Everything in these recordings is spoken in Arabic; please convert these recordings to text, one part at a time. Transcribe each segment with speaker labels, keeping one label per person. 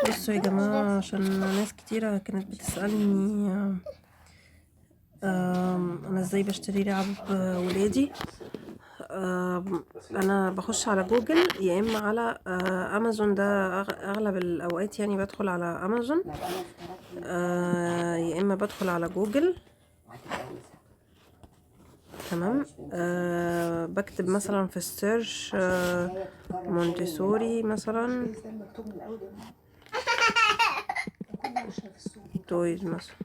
Speaker 1: بصوا يا جماعة، عشان ناس كتيرة كانت بتسألني انا ازاي بشتري لعب ولادي. انا بخش على جوجل يا اما على امازون. ده اغلب الاوقات يعني بدخل على امازون، يا اما بدخل على جوجل. تمام. بكتب مثلا في السيرش مونتيسوري مثلا، تويز مثلا.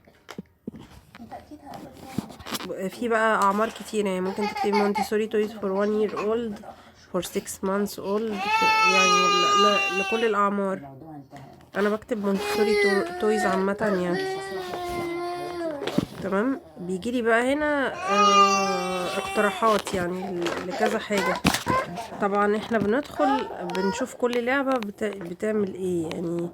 Speaker 1: في بقى اعمار كتير، يعني ممكن تكتبي مونتيسوري تويز for 1 year old for 6 months old، يعني لكل الاعمار. انا بكتب مونتيسوري تويز عامه يعني. تمام. بيجيلي بقى هنا اقتراحات يعني لكذا حاجه. طبعا احنا بندخل بنشوف كل لعبة بتعمل ايه يعني.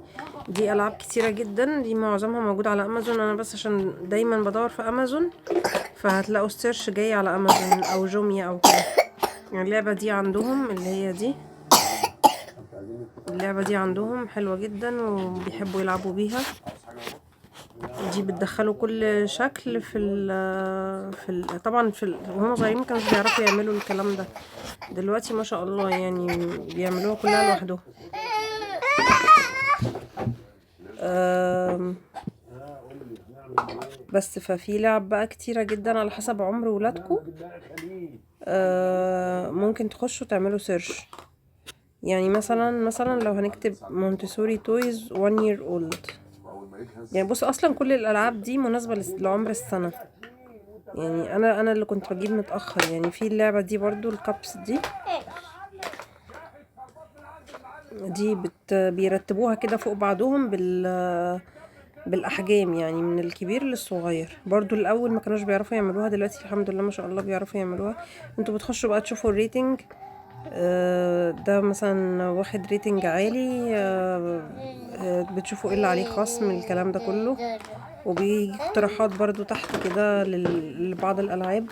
Speaker 1: دي العاب كتيرة جدا، دي معظمها موجود على امازون. انا بس عشان دايما بدور في امازون، فهتلاقوا السيرش جاي على امازون او جوميا او كده. يعني اللعبة دي عندهم، اللي هي دي، اللعبة دي عندهم حلوة جدا وبيحبوا يلعبوا بيها. دي بتدخلوا كل شكل طبعا وهم صغيرين كانوا بيعرفوا يعملوا الكلام ده. دلوقتي ما شاء الله يعني بيعملوها كلها لوحدهم. بس ففي لعب بقى كتيرة جدا على حسب عمر ولادكم. ممكن تخشوا تعملوا سيرش. يعني مثلا لو هنكتب مونتسوري تويز 1 year old، يعني بص اصلا كل الالعاب دي مناسبة لعمر السنة. يعني انا اللي كنت بجيب متأخر. يعني في اللعبة دي برضو الكابس دي بيرتبوها كده فوق بعضهم بالاحجام، يعني من الكبير للصغير. برضو الاول ما كانوش بيعرفوا يعملوها، دلوقتي الحمد لله ما شاء الله بيعرفوا يعملوها. انتوا بتخشوا بقى تشوفوا الريتنج. ده مثلا واخد ريتنج عالي، بتشوفوا ايه اللي عليه خصم، الكلام ده كله. وبيجي اقتراحات برضو تحت كده لبعض الالعاب.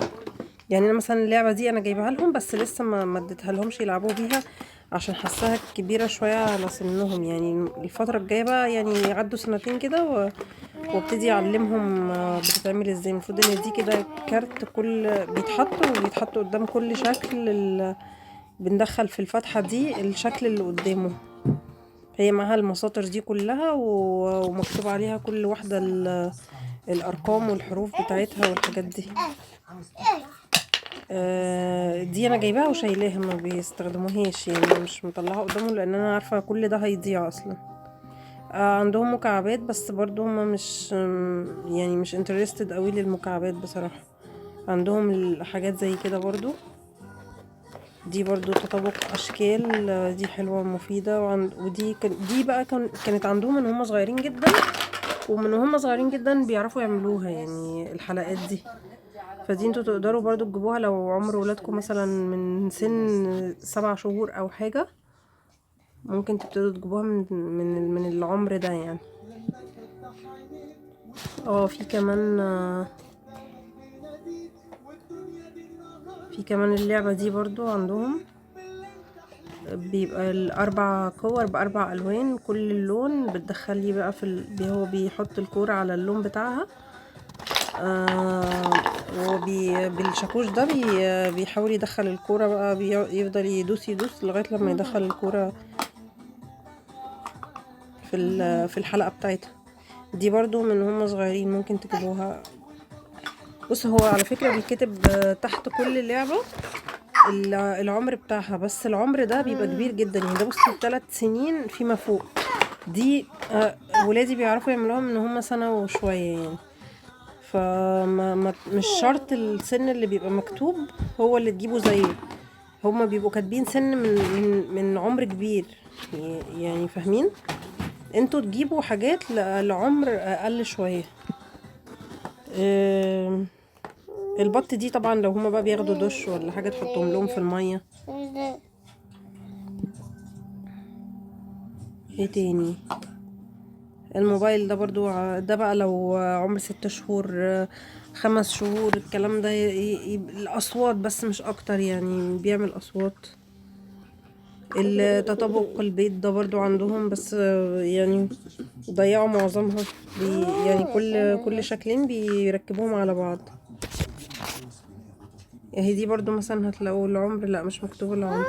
Speaker 1: يعني انا مثلا اللعبه دي انا جايبها لهم، بس لسه ما اديتها لهمش يلعبوا بيها، عشان حاساها كبيره شويه على سنهم. يعني الفتره الجايه بقى يعني يعدوا سنتين كده وابتدي اعلمهم بتتعمل ازاي. المفروض ان دي كده كارت، كل بيتحطوا قدام كل شكل بندخل في الفتحه دي الشكل اللي قدامه. هي معاها المساطر دي كلها ومكتوب عليها كل واحده الارقام والحروف بتاعتها والحاجات دي. دي انا جايباها وشايلاها، ما بيستخدموهاش يعني، مش مطلعها قدامهم لان انا عارفه كل ده هيضيع اصلا. عندهم مكعبات، بس برضو هما مش يعني مش انترستد قوي للمكعبات بصراحه. عندهم الحاجات زي كده برضو. دي برضو تطابق اشكال، دي حلوه ومفيده. دي بقى كانت عندهم من هما صغيرين جدا، ومن هما صغيرين جدا بيعرفوا يعملوها يعني الحلقات دي. فدي انتوا تقدروا برضو تجيبوها لو عمر ولادكم مثلا من سن 7 شهور او حاجة. ممكن تبتدوا تجيبوها من العمر ده يعني. في كمان اللعبة دي برضو عندهم. بيبقى الاربع كور باربع الوان، كل لون بتدخليه بقى هو بيحط الكورة على اللون بتاعها. بالشاكوش ده بيحاول يدخل الكورة بقى، يفضل يدوس لغاية لما يدخل الكورة في الحلقة بتاعتها. دي برضو من هم صغيرين ممكن تجيبوها. بص هو على فكرة بيكتب تحت كل لعبة العمر بتاعها، بس العمر ده بيبقى كبير جدا يعني. ده بصي 3 سنين فيما فوق. دي ولادي بيعرفوا يعملوها من هم سنة وشوية يعني. مش شرط السن اللي بيبقى مكتوب هو اللي تجيبه زيه. هما بيبقوا كاتبين سن من عمر كبير يعني، فاهمين؟ انتوا تجيبوا حاجات لعمر اقل شوية. البط دي طبعا لو هما بقى بياخدوا دش ولا حاجة تحطهم لهم في المية. ايه تاني؟ الموبايل ده برضو ده بقى لو عمر 6 شهور 5 شهور الكلام ده. الأصوات بس مش أكتر يعني، بيعمل أصوات. التطابق البيض ده برضو عندهم، بس يعني ضيعوا معظمها. يعني كل شكلين بيركبوهم على بعض. اهي دي برضو مثلا هتلاقوا العمر، لا مش مكتوب العمر.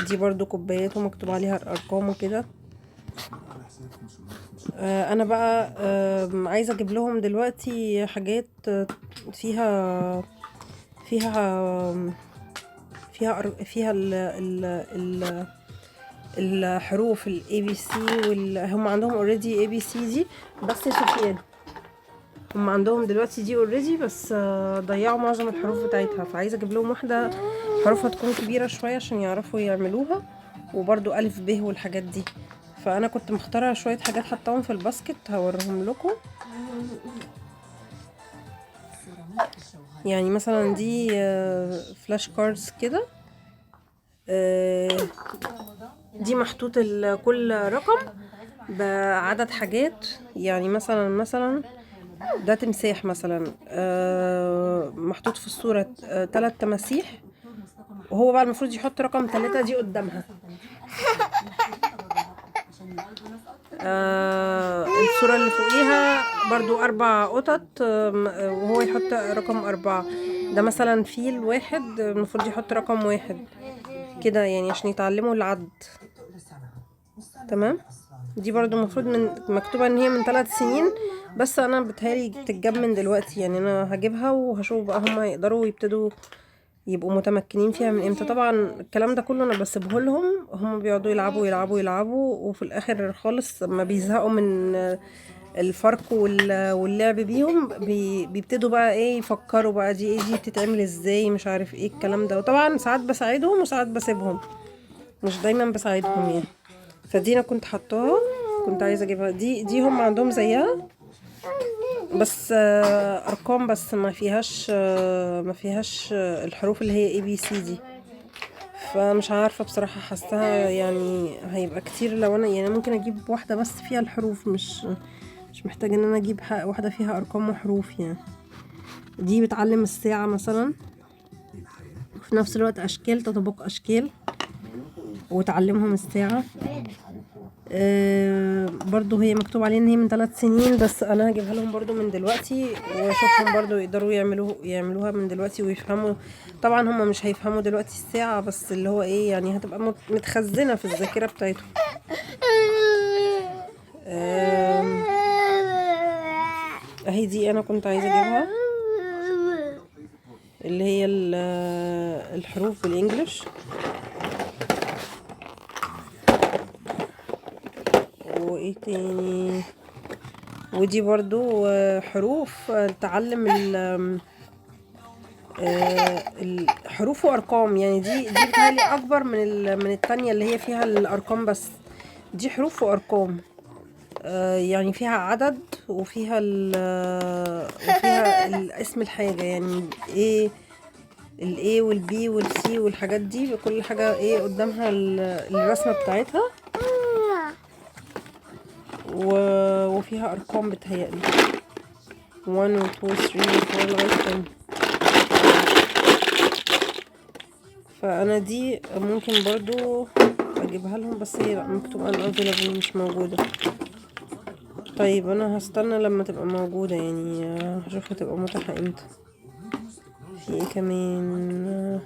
Speaker 1: دي برضو كوبايات ومكتوب عليها الارقام وكده. انا بقى عايزه اجيب لهم دلوقتي حاجات فيها فيها فيها ال الحروف ال ABC هم عندهم اوريدي ABC دي، بس يا سفيان هم عندهم دلوقتي دي اوريدي، بس ضيعوا معظم الحروف بتاعتها، فعايزه اجيب لهم واحده حروفها تكون كبيره شويه عشان يعرفوا يعملوها، وبرضو الف ب والحاجات دي. فانا كنت مختاره شويه حاجات حطاهم في الباسكت هوريهم لكم. يعني مثلا دي فلاش كاردز كده. دي محطوط كل رقم بعدد حاجات. يعني مثلا ده تمساح مثلا، محطوط في الصورة 3 تماسيح، وهو بقى المفروض يحط رقم 3 دي قدامها. الصورة اللي فوقيها برضو 4 قطط، وهو يحط رقم 4. ده مثلا فيل واحد المفروض يحط رقم 1 كده، يعني عشان يتعلموا العد. تمام. دي برضو المفروض مكتوبة ان هي من 3 سنين، بس انا بتهيألي تتجاب من دلوقتي. يعني انا هجيبها وهشوف بقى هما يقدروا يبتدوا يبقوا متمكنين فيها من امتى. طبعا الكلام ده كله انا بسيبه لهم، هم بيقعدوا يلعبوا يلعبوا يلعبوا، وفي الاخر خالص لما بيزهقوا من الفرق واللعب بيهم بيبتدوا بقى ايه يفكروا بقى دي ايه، دي بتتعمل ازاي، مش عارف ايه الكلام ده. وطبعا ساعات بساعدهم وساعات بسيبهم، مش دايما بساعدهم يعني. فدي انا كنت حطاها، كنت عايزه اجيبها. دي هم عندهم زيها، بس ارقام بس، ما فيهاش الحروف اللي هي ABC دي. فمش عارفه بصراحه، حاساها يعني هيبقى كتير لو انا يعني ممكن اجيب واحده بس فيها الحروف، مش محتاجه ان انا اجيب واحده فيها ارقام وحروف يعني. دي بتعلم الساعه مثلا، وفي نفس الوقت اشكال، تطابق اشكال، وتعلمهم الساعه. برضو هي مكتوب عليه ان هي من 3 سنين، بس انا هجيبها لهم برضو من دلوقتي واشوفهم برضو يقدروا يعملوها من دلوقتي ويفهموا. طبعا هم مش هيفهموا دلوقتي الساعة، بس اللي هو ايه يعني هتبقى متخزنة في الذاكرة بتاعتهم. اهي دي انا كنت عايزة اجيبها، اللي هي الحروف بالانجلش. وايه تاني؟ ودي برضو حروف تعلم الحروف وارقام. يعني دي بتهيألي اكبر من التانية اللي هي فيها الارقام بس. دي حروف وارقام، يعني فيها عدد، وفيها اسم الحاجة، يعني ايه الاي والبي والسي والحاجات دي، كل حاجة ايه قدامها الرسمة بتاعتها، وفيها ارقام بتهيألي 1 و 2 و 3 و 4 لغاية 10. فانا دي ممكن برضو اجيبها لهم، بس هي مكتوب unavailable مش موجودة. طيب انا هستنى لما تبقى موجودة، يعني هشوف هتبقى متاحة امتى. في ايه كمان؟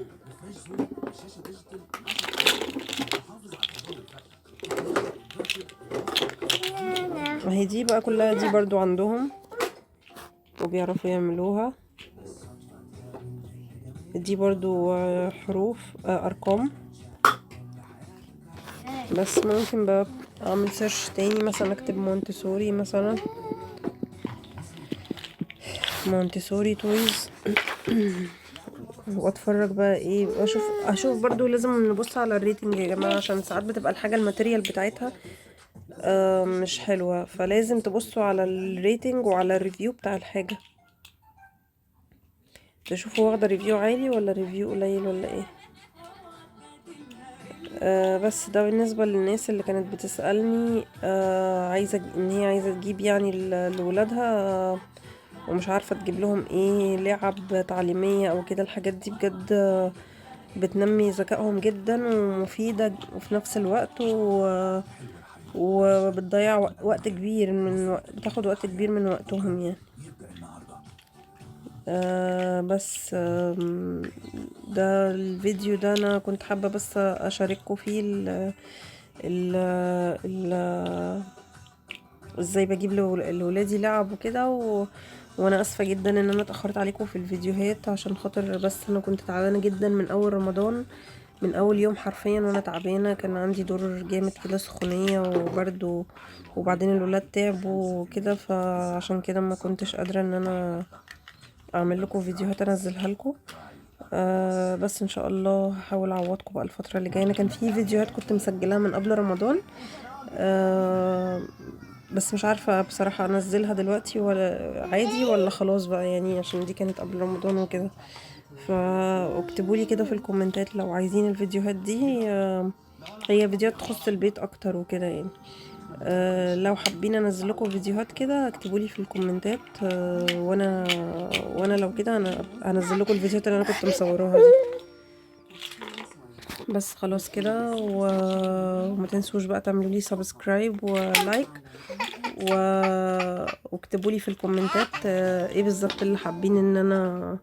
Speaker 1: اهي دي بقى كلها دي برضو عندهم وبيعرفوا يعملوها. دي برضو حروف ارقام، بس ممكن بقى اعمل سيرش تاني، مثلا اكتب مونتسوري مثلا، مونتسوري تويز واتفرج بقى ايه، اشوف برضو. لازم نبص على الريتنج يا جماعة، عشان ساعات بتبقى الحاجة الماتيريال بتاعتها مش حلوة، فلازم تبصوا على الريتنج وعلى الريفيو بتاع الحاجة، تشوفوا واخدة ريفيو عالي ولا ريفيو قليل ولا ايه. بس ده بالنسبة للناس اللي كانت بتسألني عايزة ان هي عايزة تجيب يعني لولادها ومش عارفة تجيب لهم ايه لعب تعليمية او كده. الحاجات دي بجد بتنمي ذكائهم جدا ومفيدة وفي نفس الوقت وبتضيع وقت كبير بتاخد وقت كبير من وقتهم يعني. بس ده الفيديو ده انا كنت حابة بس اشارككم فيه ال ال ازاي بجيب لولادي لعب وكده وانا اسفة جدا ان انا اتأخرت عليكم في الفيديوهات عشان خاطر بس انا كنت تعبانة جدا من اول رمضان، من اول يوم حرفيا وانا تعبانة. كان عندي دور جامد كده، سخونية وبرد وبعدين الولاد تعبوا وكده، فعشان كده ما كنتش قادرة ان انا اعمل لكم فيديوهات انزلها لكم. بس ان شاء الله هحاول اعوضكم بقى الفتره اللي جايه. انا كان في فيديوهات كنت مسجلاها من قبل رمضان، بس مش عارفه بصراحه انزلها دلوقتي ولا عادي ولا خلاص بقى يعني، عشان دي كانت قبل رمضان وكده. فاكتبوا لي كده في الكومنتات لو عايزين الفيديوهات دي. هي فيديوهات تخص البيت اكتر وكده يعني. لو حابين انزل لكم فيديوهات كده اكتبوا لي في الكومنتات. وانا لو كده انا هنزل لكم الفيديوهات اللي انا كنت مصوراها دي. بس خلاص كده وما تنسوش بقى تعملوا لي سبسكرايب ولايك واكتبوا لي في الكومنتات ايه بالظبط اللي حابين ان انا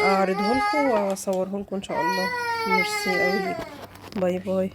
Speaker 1: اعرضه لكم واصوره لكم ان شاء الله. ميرسي قوي ليكم. باي باي.